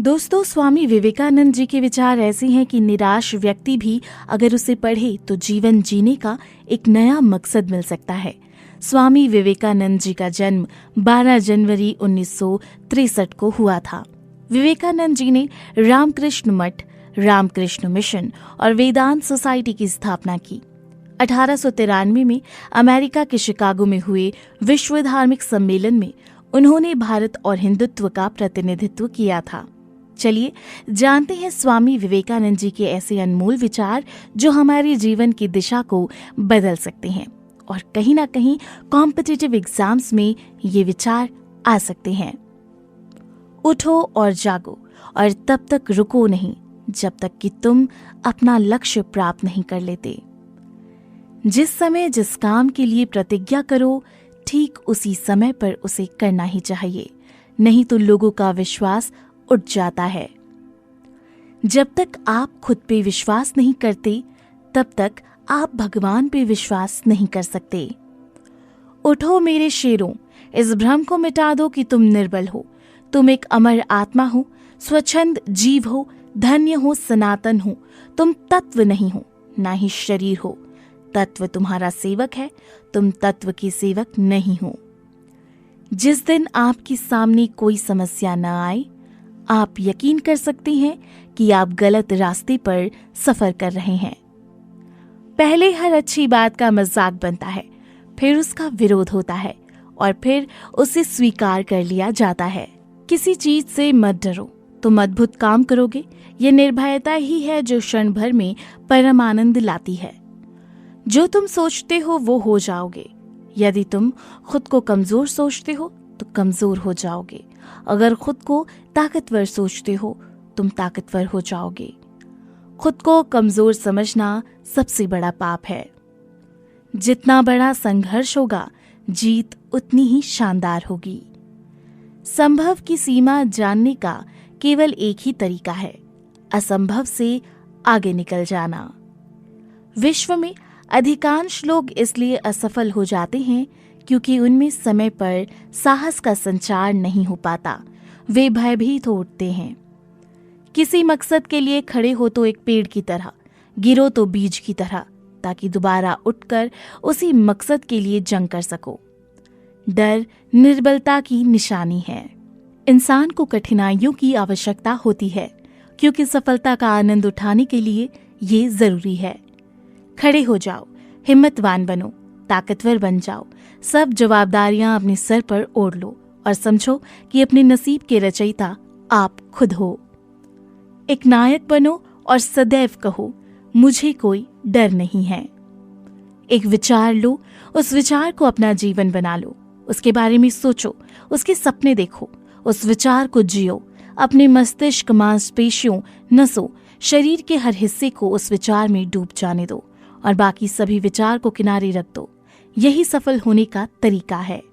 दोस्तों, स्वामी विवेकानंद जी के विचार ऐसे हैं कि निराश व्यक्ति भी अगर उसे पढ़े तो जीवन जीने का एक नया मकसद मिल सकता है। स्वामी विवेकानंद जी का जन्म 12 जनवरी 1963 को हुआ था। विवेकानंद जी ने रामकृष्ण मठ, रामकृष्ण मिशन और वेदांत सोसाइटी की स्थापना की। 1893 में अमेरिका के शिकागो में हुए विश्व धार्मिक सम्मेलन में उन्होंने भारत और हिंदुत्व का प्रतिनिधित्व किया था। चलिए जानते हैं स्वामी विवेकानंद जी के ऐसे अनमोल विचार जो हमारे जीवन की दिशा को बदल सकते हैं और कहीं ना कहीं कॉम्पिटिटिव एग्जाम्स में ये विचार आ सकते हैं। उठो और जागो और तब तक रुको नहीं जब तक कि तुम अपना लक्ष्य प्राप्त नहीं कर लेते। जिस समय जिस काम के लिए प्रतिज्ञा करो, ठीक उसी समय पर उसे करना ही चाहिए, नहीं तो लोगों का विश्वास उठ जाता है। जब तक आप खुद पे विश्वास नहीं करते, तब तक आप भगवान पे विश्वास नहीं कर सकते। उठो मेरे शेरों, इस भ्रम को मिटा दो कि तुम निर्बल हो। तुम एक अमर आत्मा हो, स्वच्छंद जीव हो, धन्य हो, सनातन हो। तुम तत्व नहीं हो, ना ही शरीर हो। तत्व तुम्हारा सेवक है, तुम तत्व के सेवक नहीं हो। जिस दिन आपके सामने कोई समस्या न आए, आप यकीन कर सकते हैं कि आप गलत रास्ते पर सफर कर रहे हैं। पहले हर अच्छी बात का मजाक बनता है, फिर उसका विरोध होता है और फिर उसे स्वीकार कर लिया जाता है। किसी चीज से मत डरो, तुम अद्भुत काम करोगे। ये निर्भयता ही है जो क्षण भर में परम आनंद लाती है। जो तुम सोचते हो वो हो जाओगे। यदि तुम खुद को कमजोर सोचते हो तो कमजोर हो जाओगे। अगर खुद को ताकतवर सोचते हो तुम ताकतवर हो जाओगे। खुद को कमजोर समझना सबसे बड़ा पाप है। जितना बड़ा संघर्ष होगा, जीत उतनी ही शानदार होगी। संभव की सीमा जानने का केवल एक ही तरीका है, असंभव से आगे निकल जाना। विश्व में अधिकांश लोग इसलिए असफल हो जाते हैं क्योंकि उनमें समय पर साहस का संचार नहीं हो पाता। वे भयभीत हो उठते हैं। किसी मकसद के लिए खड़े हो तो एक पेड़ की तरह, गिरो तो बीज की तरह, ताकि दोबारा उठकर उसी मकसद के लिए जंग कर सको। डर निर्बलता की निशानी है। इंसान को कठिनाइयों की आवश्यकता होती है क्योंकि सफलता का आनंद उठाने के लिए ये जरूरी है। खड़े हो जाओ, हिम्मतवान बनो, ताकतवर बन जाओ। सब जवाबदारियां अपने सर पर ओढ़ लो और समझो कि अपने नसीब के रचयिता आप खुद हो। एक नायक बनो और सदैव कहो, मुझे कोई डर नहीं है। एक विचार लो, उस विचार को अपना जीवन बना लो। उसके बारे में सोचो, उसके सपने देखो, उस विचार को जियो। अपने मस्तिष्क, मांसपेशियों, नसों, शरीर के हर हिस्से को उस विचार में डूब जाने दो और बाकी सभी विचार को किनारे रख दो। यही सफल होने का तरीका है।